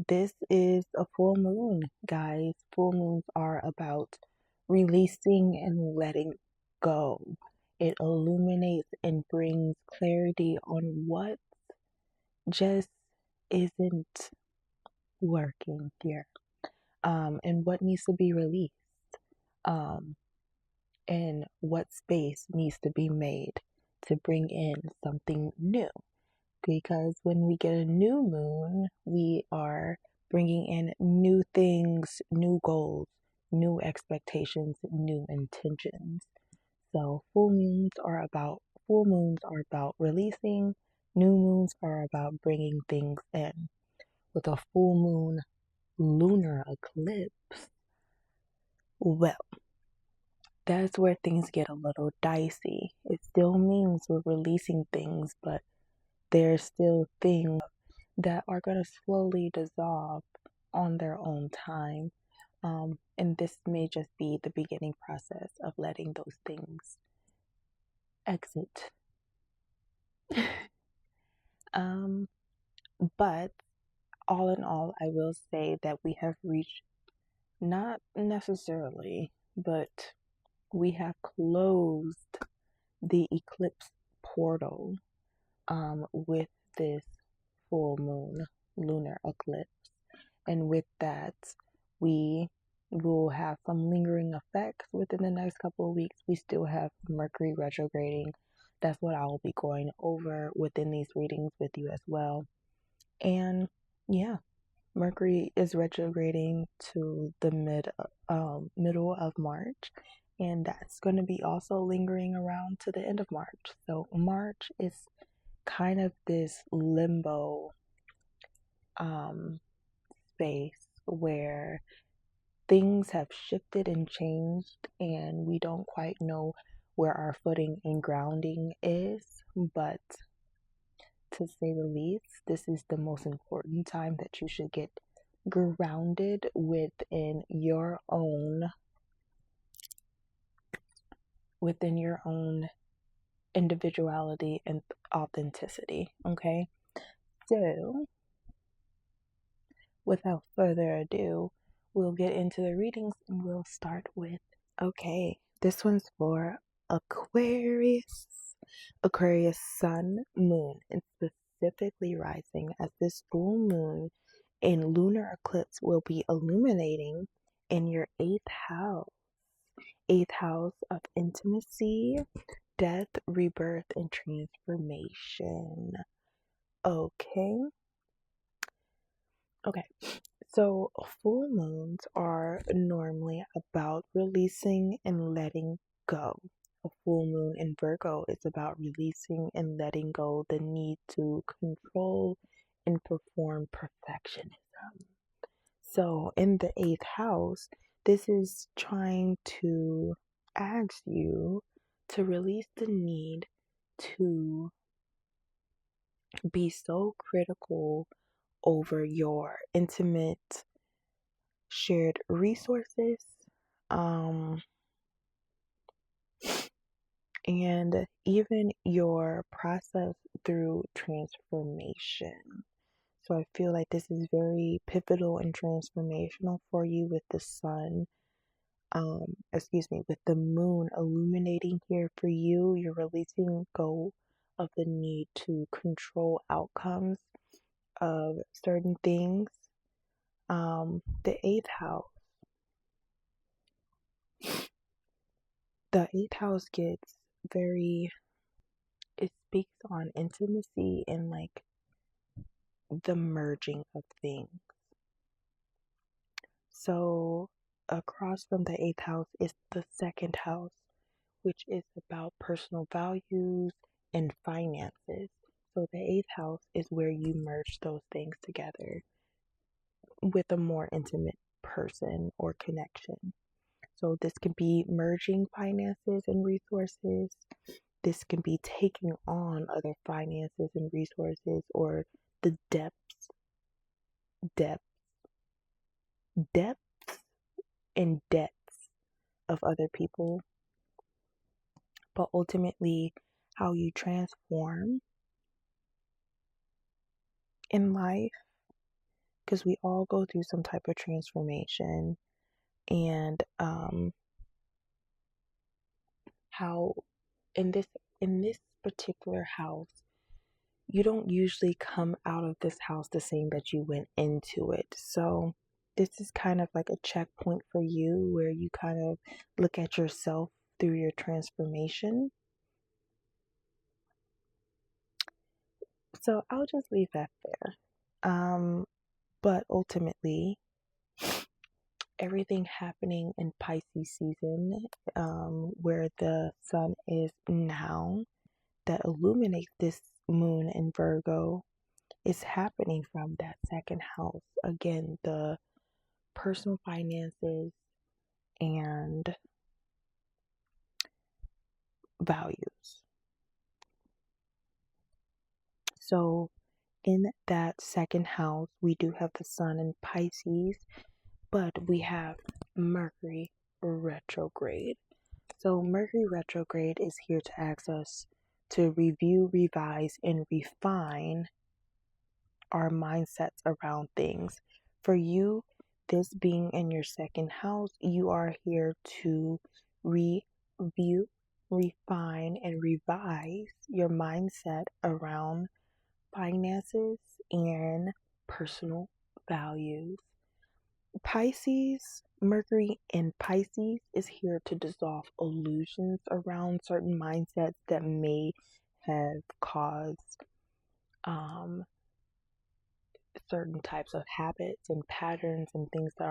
this is a full moon, guys. Full moons are about releasing and letting go. It illuminates and brings clarity on what just isn't working here, and what needs to be released, um, and what space needs to be made to bring in something new. Because when we get a new moon, we are bringing in new things, new goals, new expectations, new intentions. So full moons are about releasing, new moons are about bringing things in. With a full moon lunar eclipse, well, that's where things get a little dicey. It still means we're releasing things, but there's still things that are going to slowly dissolve on their own time. And this may just be the beginning process of letting those things exit. But all in all, I will say that we have reached, not necessarily, but we have closed the eclipse portal with this full moon lunar eclipse. And with that, we will have some lingering effects within the next couple of weeks. We still have Mercury retrograding. That's what I will be going over within these readings with you as well. And yeah, Mercury is retrograding to the middle of March, and that's going to be also lingering around to the end of March. So March is kind of this limbo space where things have shifted and changed, and we don't quite know where our footing and grounding is. But to say the least, this is the most important time that you should get grounded within your own individuality and authenticity. Okay, so without further ado, we'll get into the readings, and we'll start with, okay, this one's for Aquarius. Aquarius sun, moon, and specifically rising, as this full moon in lunar eclipse will be illuminating in your eighth house of intimacy, death, rebirth, and transformation. Okay. So full moons are normally about releasing and letting go. A full moon in Virgo is about releasing and letting go the need to control and perform perfectionism. So in the eighth house, this is trying to ask you to release the need to be so critical over your intimate shared resources, and even your process through transformation. So I feel like this is very pivotal and transformational for you with the sun, with the moon illuminating here for you. You're releasing go of the need to control outcomes of certain things. The eighth house. The eighth house gets it speaks on intimacy and like the merging of things. So across from the eighth house is the second house, which is about personal values and finances. So the eighth house is where you merge those things together with a more intimate person or connection. So this can be merging finances and resources. This can be taking on other finances and resources, or the depths and depths of other people. But ultimately, how you transform in life because we all go through some type of transformation. And how in this particular house, you don't usually come out of this house the same that you went into it. So this is kind of like a checkpoint for you where you kind of look at yourself through your transformation. So I'll just leave that there. But ultimately, everything happening in Pisces season, where the sun is now, that illuminates this moon in Virgo, is happening from that second house. Again, the personal finances and values. So in that second house, we do have the sun in Pisces, but we have Mercury retrograde. So Mercury retrograde is here to ask us to review, revise, and refine our mindsets around things. For you, this being in your second house, you are here to review, refine, and revise your mindset around finances and personal values. Pisces, Mercury in Pisces is here to dissolve illusions around certain mindsets that may have caused certain types of habits and patterns and things that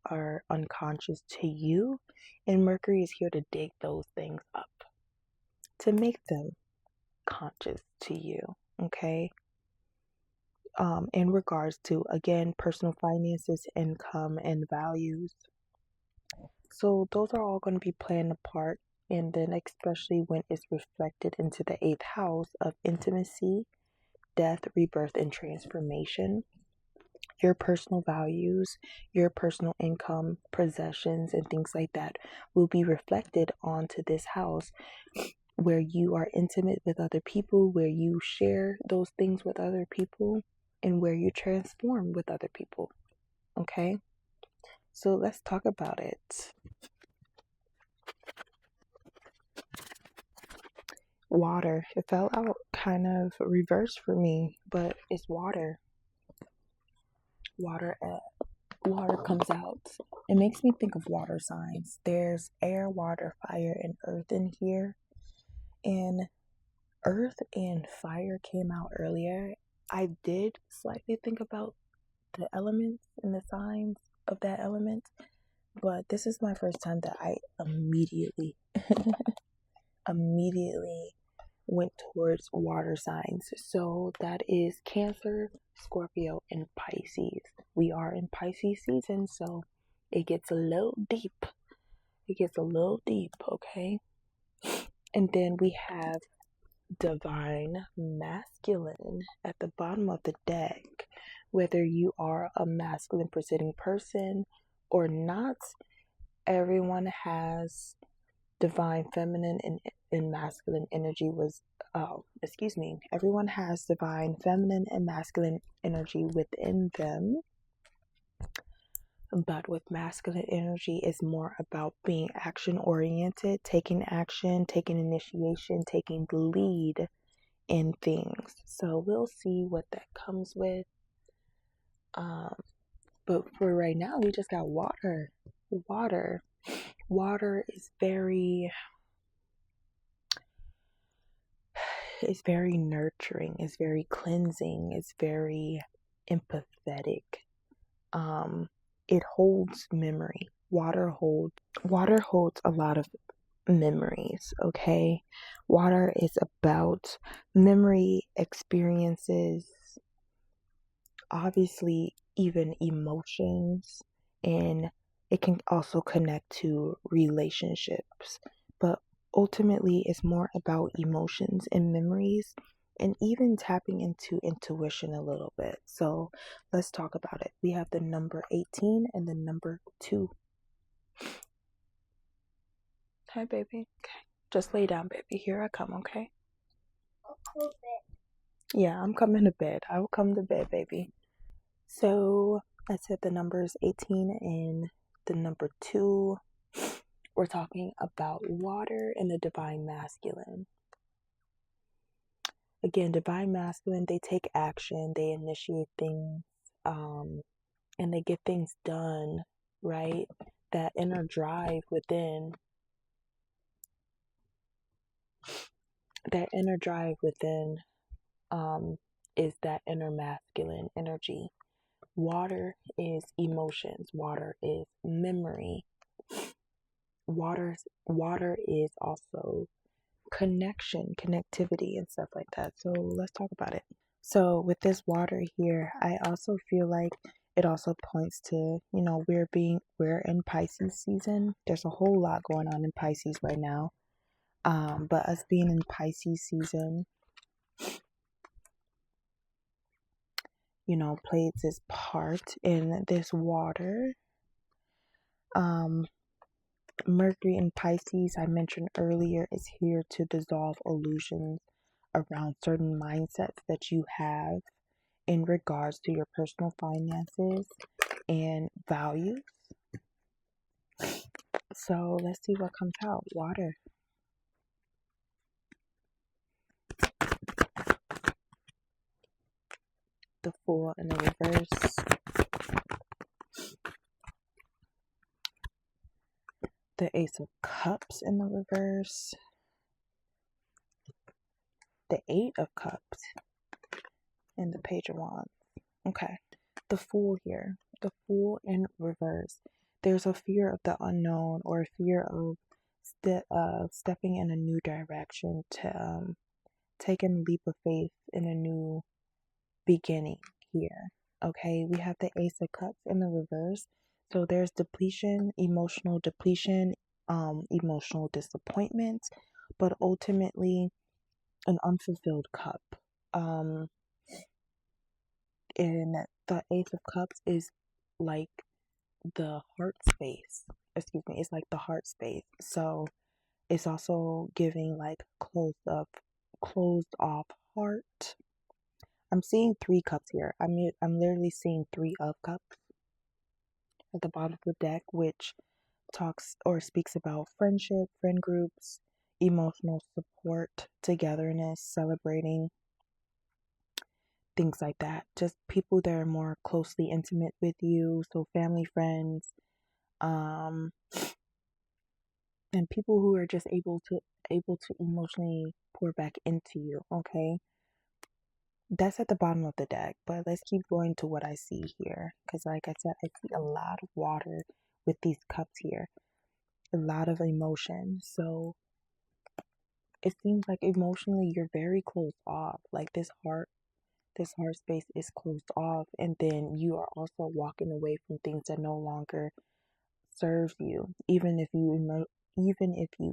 are unconscious to you. And Mercury is here to dig those things up, to make them conscious to you. Okay. In regards to, again, personal finances, income, and values. So those are all going to be playing a part. And then especially when it's reflected into the 8th house of intimacy, death, rebirth, and transformation. Your personal values, your personal income, possessions, and things like that will be reflected onto this house, where you are intimate with other people, where you share those things with other people, and where you transform with other people. Okay? So let's talk about it. Water. It fell out kind of reversed for me, but it's water. Water comes out. It makes me think of water signs. There's air, water, fire, and earth in here. And earth and fire came out earlier. I did slightly think about the elements and the signs of that element, but this is my first time that I immediately went towards water signs. So that is Cancer, Scorpio, and Pisces. We are in Pisces season, so it gets a little deep. Okay? And then we have Divine Masculine at the bottom of the deck. Whether you are a masculine presenting person or not, everyone has divine feminine and masculine energy everyone has divine feminine and masculine energy within them. But with masculine energy, is more about being action oriented, taking action, taking initiation, taking the lead in things. So we'll see what that comes with. But for right now, we just got water. Water is very nurturing, it's very cleansing, it's very empathetic. It holds memory. Water holds a lot of memories, okay? Water is about memory, experiences, obviously even emotions, and it can also connect to relationships. But ultimately, it's more about emotions and memories, and even tapping into intuition a little bit. So let's talk about it. We have the number 18 and the number 2. Hi, baby. Okay. Just lay down, baby. Here I come, okay? Yeah, I'm coming to bed. I will come to bed, baby. So I said the numbers 18 and the number 2. We're talking about water and the divine masculine. Again, divine masculine, they take action, they initiate things, and they get things done, right? That inner drive within, is that inner masculine energy. Water is emotions. Water is memory. Water is also connectivity, and stuff like that. So let's talk about it. So with this water here, I also feel like it also points to, we're in Pisces season. There's a whole lot going on in Pisces right now. But us being in Pisces season, plays its part in this water. Mercury in Pisces, I mentioned earlier, is here to dissolve illusions around certain mindsets that you have in regards to your personal finances and values. So let's see what comes out. Water. The Fool in the reverse. The Ace of Cups in the reverse. The Eight of Cups. And the Page of Wands. Okay. The Fool here. The Fool in reverse. There's a fear of the unknown, or a fear of stepping in a new direction, to take a leap of faith in a new beginning here. Okay, we have the Ace of Cups in the reverse. So there's depletion, emotional disappointment, but ultimately an unfulfilled cup. And the Ace of Cups is like the heart space. It's like the heart space. So it's also giving like closed off heart. I'm seeing 3 cups here. I'm literally seeing 3 of cups at the bottom of the deck, which talks or speaks about friendship, friend groups, emotional support, togetherness, celebrating, things like that. Just people that are more closely intimate with you, so family, friends, and people who are just able to emotionally pour back into you. Okay, that's at the bottom of the deck, but let's keep going to what I see here, because like I said, I see a lot of water with these cups here, a lot of emotion. So it seems like emotionally you're very closed off. Like this heart space is closed off, and then you are also walking away from things that no longer serve you, even if you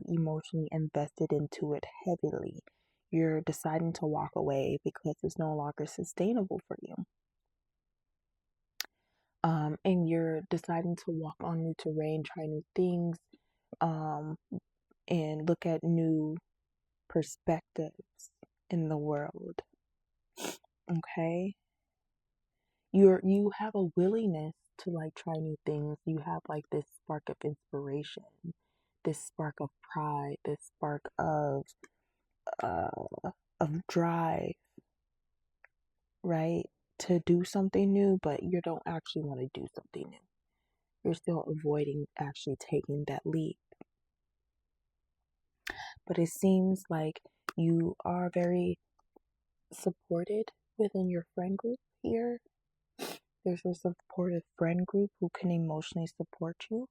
emotionally invested into it heavily. You're deciding to walk away because it's no longer sustainable for you. And you're deciding to walk on new terrain, try new things, and look at new perspectives in the world. Okay, you have a willingness to like try new things. You have like this spark of inspiration, this spark of pride, this spark of drive, right? To do something new, but you don't actually want to do something new. You're still avoiding actually taking that leap. But it seems like you are very supported within your friend group here. There's a supportive friend group who can emotionally support you.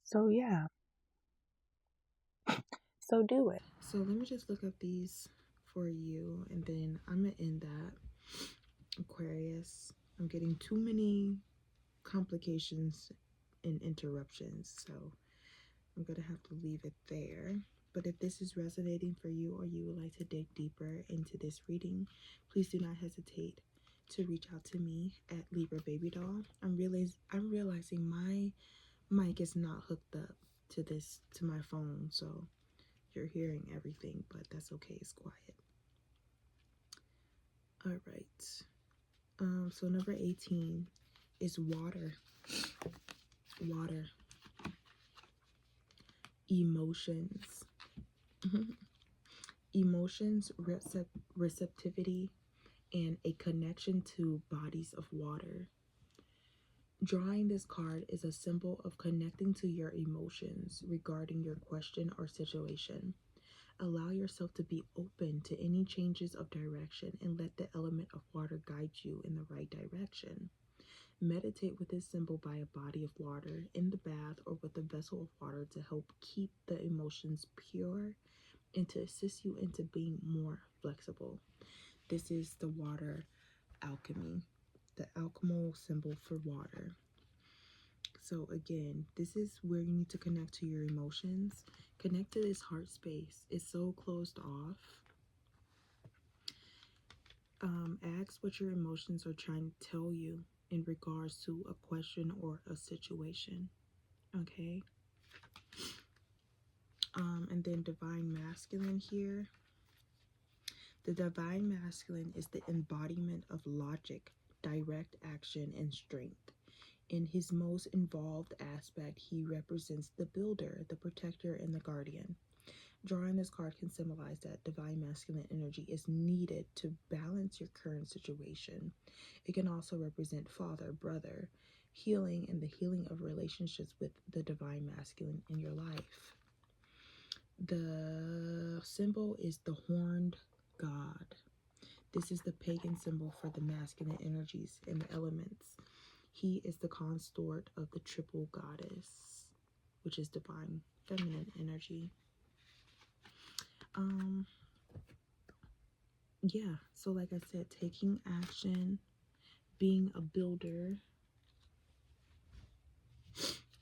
So yeah. So do it. So let me just look up these for you, and then I'm gonna end that. Aquarius, I'm getting too many complications and interruptions, so I'm gonna have to leave it there. But if this is resonating for you, or you would like to dig deeper into this reading, please do not hesitate to reach out to me at Libra Baby Doll. I'm realizing my mic is not hooked up to my phone, so you're hearing everything, but that's okay. It's quiet. All right. So number 18 is water. Water. Emotions. Emotions, receptivity, and a connection to bodies of water. Drawing this card is a symbol of connecting to your emotions regarding your question or situation. Allow yourself to be open to any changes of direction and let the element of water guide you in the right direction. Meditate with this symbol by a body of water, in the bath, or with a vessel of water to help keep the emotions pure and to assist you into being more flexible. This is the water alchemy, the alchemical symbol for water. So again, this is where you need to connect to your emotions. Connect to this heart space. It's so closed off. Ask what your emotions are trying to tell you in regards to a question or a situation. Okay. And then divine masculine here. The divine masculine is the embodiment of logic, direct action, and strength. In his most involved aspect, he represents the builder, the protector, and the guardian. Drawing this card can symbolize that divine masculine energy is needed to balance your current situation. It can also represent father, brother, healing, and the healing of relationships with the divine masculine in your life. The symbol is the horned god. This is the pagan symbol for the masculine energies and the elements. He is the consort of the triple goddess, which is divine feminine energy. Yeah, so like I said, taking action, being a builder,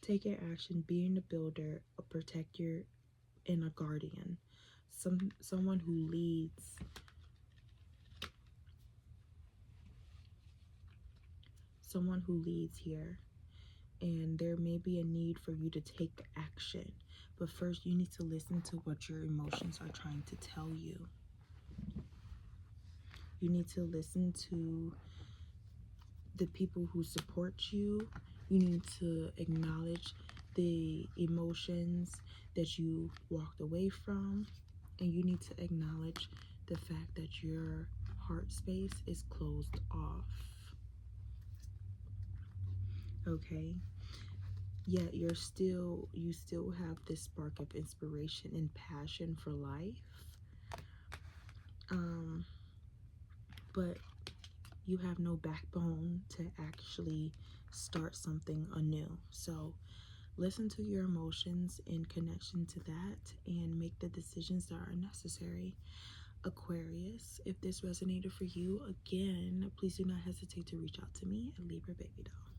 taking action, being a builder, a protector, and a guardian. Someone who leads. Someone who leads here. And there may be a need for you to take action. But first, you need to listen to what your emotions are trying to tell you. You need to listen to the people who support you. You need to acknowledge the emotions that you walked away from. And you need to acknowledge the fact that your heart space is closed off. Okay? Yet you still have this spark of inspiration and passion for life. But you have no backbone to actually start something anew. So listen to your emotions in connection to that and make the decisions that are necessary. Aquarius, if this resonated for you, again, please do not hesitate to reach out to me at Libra Baby Doll.